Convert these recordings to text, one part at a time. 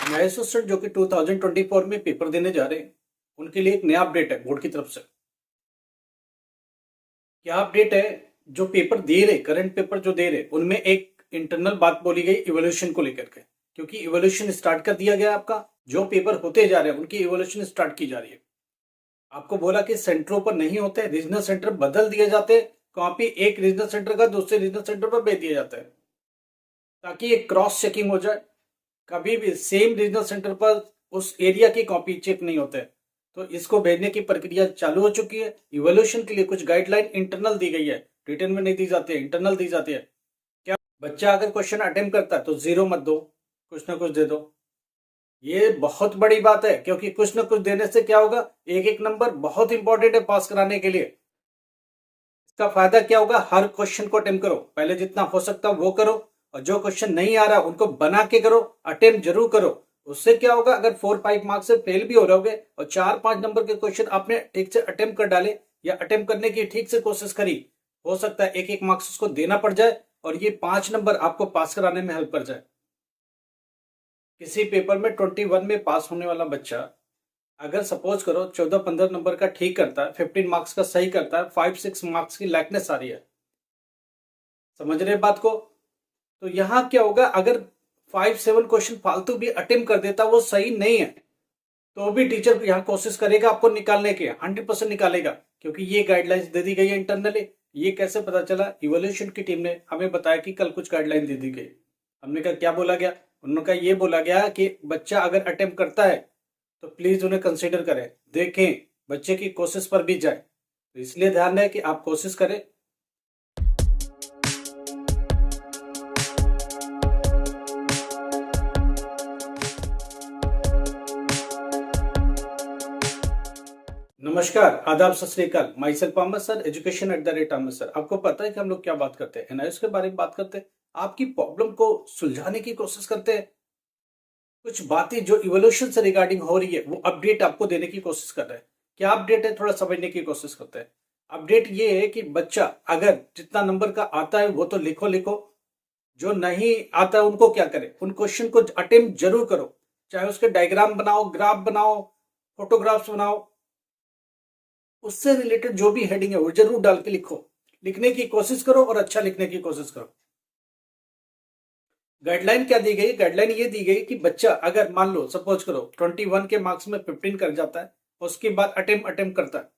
नए स्टूडेंट जो कि 2024 में पेपर देने जा रहे हैं उनके लिए एक नया अपडेट है बोर्ड की तरफ से। क्या अपडेट है? जो पेपर दे रहे, करंट पेपर जो दे रहे, उनमें एक इंटरनल बात बोली गई इवोल्यूशन को लेकर के, क्योंकि इवोल्यूशन स्टार्ट कर दिया गया आपका। जो पेपर होते जा रहे हैं उनकी इवोल्यूशन स्टार्ट की जा रही है। आपको बोला कि सेंटरों पर नहीं होते, रीजनल सेंटर बदल दिए जाते हैं, कॉपी एक रीजनल सेंटर का दूसरे रीजनल सेंटर पर भेज दिया जाता है ताकि एक क्रॉस चेकिंग हो जाए। कभी भी सेम रीजनल सेंटर पर उस एरिया की कॉपी चेक नहीं होते। तो इसको भेजने की प्रक्रिया चालू हो चुकी है। इवोल्यूशन के लिए कुछ गाइडलाइन इंटरनल दी गई है, रिटर्न में नहीं दी जाती है, इंटरनल दी जाती है। क्या बच्चा अगर क्वेश्चन अटेम्प्ट करता है तो जीरो मत दो, कुछ ना कुछ दे दो। ये बहुत बड़ी बात है, क्योंकि कुछ ना कुछ देने से क्या होगा, एक एक नंबर बहुत इंपॉर्टेंट है पास कराने के लिए। इसका फायदा क्या होगा, हर क्वेश्चन को अटेम्प्ट करो, पहले जितना हो सकता है वो करो, और जो क्वेश्चन नहीं आ रहा उनको बना के करो, अटेम्प्ट जरूर करो। उससे क्या होगा, अगर 4-5 मार्क्स से फेल भी हो रहोगे और 4-5 नंबर के क्वेश्चन आपने ठीक से अटेम्प्ट कर डाले या अटेम्प्ट करने की ठीक से कोशिश करी, हो सकता है एक एक मार्क्स उसको देना पड़ जाए और ये 5 नंबर आपको पास कराने में हेल्प कर जाए। किसी पेपर में 21 में पास होने वाला बच्चा अगर सपोज करो 14-15 नंबर का ठीक करता है, 15 मार्क्स का सही करता है, 5-6 मार्क्स की लाइकनेस आ रही है, समझ रहे बात को? तो यहां क्या होगा, अगर 5-7 क्वेश्चन फालतू भी अटेम्प्ट कर देता, वो सही नहीं है, तो भी टीचर यहाँ कोशिश करेगा आपको निकालने के, 100% निकालेगा, क्योंकि ये गाइडलाइंस दे दी गई है इंटरनली। ये कैसे पता चला? इवोल्यूशन की टीम ने हमें बताया कि कल कुछ गाइडलाइन दे दी गई। हमने कहा क्या बोला गया? उन्होंने कहा ये बोला गया कि बच्चा अगर अटेम्प्ट करता है तो प्लीज उन्हें कंसिडर करें, देखें, बच्चे की कोशिश पर भी जाए। तो इसलिए ध्यान है कि आप कोशिश करें। नमस्कार, आदाब, Sat Sri Akal. My self Ahmad sir, education @Ahmad sir. आपको पता है कि हम लोग क्या बात करते हैं? एनआईएस के बारे में बात करते हैं, आपकी प्रॉब्लम को सुलझाने की कोशिश करते हैं। कुछ बातें जो इवोल्यूशन से रिगार्डिंग हो रही है वो अपडेट आपको देने की कोशिश कर रहे हैं। क्या अपडेट है, थोड़ा समझने की कोशिश करते हैं। अपडेट ये है कि बच्चा अगर जितना नंबर का आता है वो तो लिखो लिखो, जो नहीं आता है उनको क्या करे, उन क्वेश्चन को अटेम्प्ट जरूर करो, चाहे उसके डायग्राम बनाओ, ग्राफ बनाओ, फोटोग्राफ्स बनाओ, उससे रिलेटेड जो भी हेडिंग है वो जरूर डाल के लिखो, लिखने की कोशिश करो और अच्छा लिखने की कोशिश करो। गाइडलाइन क्या दी गई? गाइडलाइन ये दी गई कि बच्चा अगर मान लो सपोज करो 21 के मार्क्स में 15 कर जाता है, उसके बाद अटेम्प्ट करता है,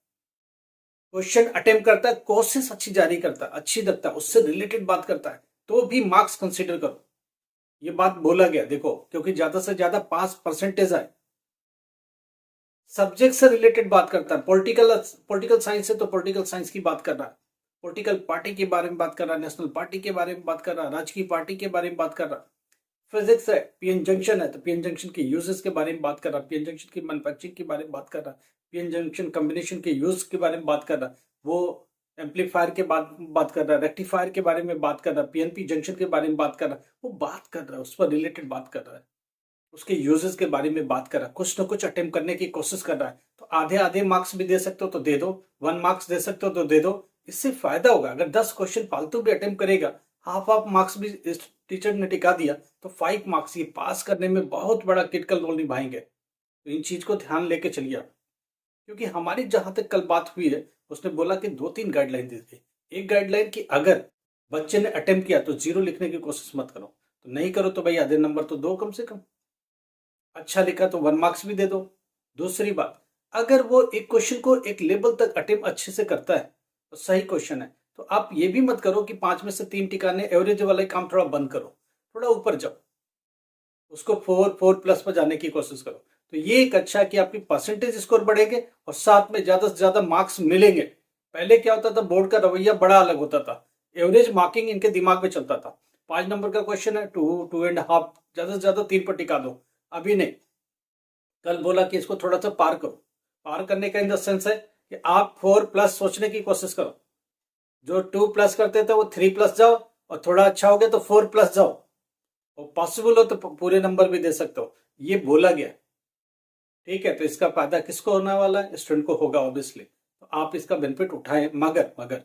क्वेश्चन अटेम्प्ट करता है, कोशिश अच्छी जारी करता है, अच्छी रखता है, उससे रिलेटेड बात करता है, तो भी मार्क्स कंसीडर करो। ये बात बोला गया, देखो, क्योंकि ज्यादा से ज्यादा पास परसेंटेज आए। सब्जेक्ट से रिलेटेड बात करता है, पॉलिटिकल साइंस है तो पॉलिटिकल साइंस की बात कर रहा है, पॉलिटिकल पार्टी के बारे में बात कर रहा है, नेशनल पार्टी के बारे में बात कर रहा है, राजकीय पार्टी के बारे में बात कर रहा है। फिजिक्स है, पीएन जंक्शन है तो पीएन जंक्शन के यूजेस के बारे में बात कर रहा है, पीएन जंक्शन की मैन्युफैक्चरिंग के बारे में बात कर रहा है, पीएन जंक्शन कॉम्बिनेशन के यूज के बारे में बात कर रहा है, वो एम्पलीफायर के बात कर रहा है, रेक्टिफायर के बारे में बात कर रहा है, पीएनपी जंक्शन के बारे में बात कर रहा है, वो बात कर रहा है, उस पर रिलेटेड बात कर रहा है, उसके यूजेस के बारे में बात कर रहा है, कुछ ना कुछ अटेम्प्ट करने की कोशिश कर रहा है। तो आधे आधे मार्क्स भी दे सकते हो तो दे दो, 1 मार्क्स दे सकते हो तो दे दो। इससे फायदा होगा, अगर 10 क्वेश्चन फालतू भी अटेम्प्ट करेगा, हाफ हाफ मार्क्स भी टीचर ने टिका दिया, तो 5 मार्क्स ये पास करने में बहुत बड़ा क्रिटिकल रोल निभाएंगे। तो इन चीज को ध्यान लेके चलिए आप, क्योंकि हमारी जहां तक कल बात हुई है उसने बोला कि 2-3 गाइडलाइन दी थी। एक गाइडलाइन की अगर बच्चे ने अटेम्प्ट किया तो जीरो लिखने की कोशिश मत करो, तो नहीं करो तो भाई आधे नंबर तो दो कम से कम, अच्छा लिखा तो 1 मार्क्स भी दे दो। दूसरी बात, अगर वो एक क्वेश्चन को एक लेवल तक अटेम्प्ट अच्छे से करता है तो सही क्वेश्चन है, तो आप ये भी मत करो कि 5 में से 3 टिकाने, एवरेज वाला काम थोड़ा बंद करो, थोड़ा ऊपर जाओ, उसको 4+ पर जाने की कोशिश करो। तो ये एक अच्छा है कि आपकी परसेंटेज स्कोर बढ़ेंगे और साथ में ज्यादा से ज्यादा मार्क्स मिलेंगे। पहले क्या होता था, बोर्ड का रवैया बड़ा अलग होता था, एवरेज मार्किंग इनके दिमाग में चलता था, 5 नंबर का क्वेश्चन है, 2.5, ज्यादा से ज्यादा 3 पर टिका दो। अभी नहीं, कल बोला कि इसको थोड़ा सा पार करो। पार करने का इन द सेंस है कि आप 4+ सोचने की कोशिश करो, जो 2+ करते थे वो 3+ जाओ, और थोड़ा अच्छा हो गया तो 4+ जाओ, और पॉसिबल हो तो पूरे नंबर भी दे सकते हो, ये बोला गया। ठीक है, तो इसका फायदा किसको होने वाला है? स्टूडेंट को होगा ऑब्वियसली। तो आप इसका बेनिफिट उठाएं, मगर मगर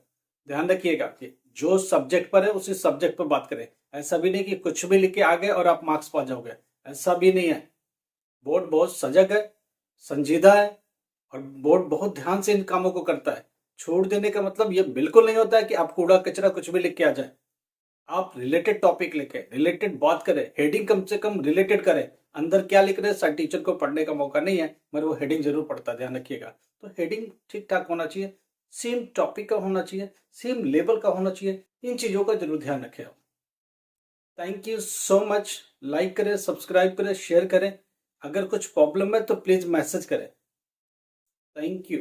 ध्यान रखिएगा कि जो सब्जेक्ट पर है उसी सब्जेक्ट पर बात करें। ऐसा भी नहीं कि कुछ भी लिख के आ गए और आप मार्क्स पा जाओगे, ऐसा भी नहीं है। बोर्ड बहुत सजग है, संजीदा है और बोर्ड बहुत ध्यान से इन कामों को करता है। छोड़ देने का मतलब ये बिल्कुल नहीं होता है कि आप कूड़ा कचरा कुछ भी लिख के आ जाए। आप रिलेटेड टॉपिक लिखें, रिलेटेड बात करें, हेडिंग कम से कम रिलेटेड करें। अंदर क्या लिख रहे हैं शायद टीचर को पढ़ने का मौका नहीं है, मगर वो हेडिंग जरूर पढ़ता है, ध्यान रखिएगा। तो हेडिंग ठीक ठाक होना चाहिए, सेम टॉपिक का होना चाहिए, सेम लेवल का होना चाहिए। इन चीजों का जरूर ध्यान रखें आप। Thank you so much. Like करें, सब्सक्राइब करें, शेयर करें। अगर कुछ प्रॉब्लम है तो प्लीज मैसेज करें। Thank you.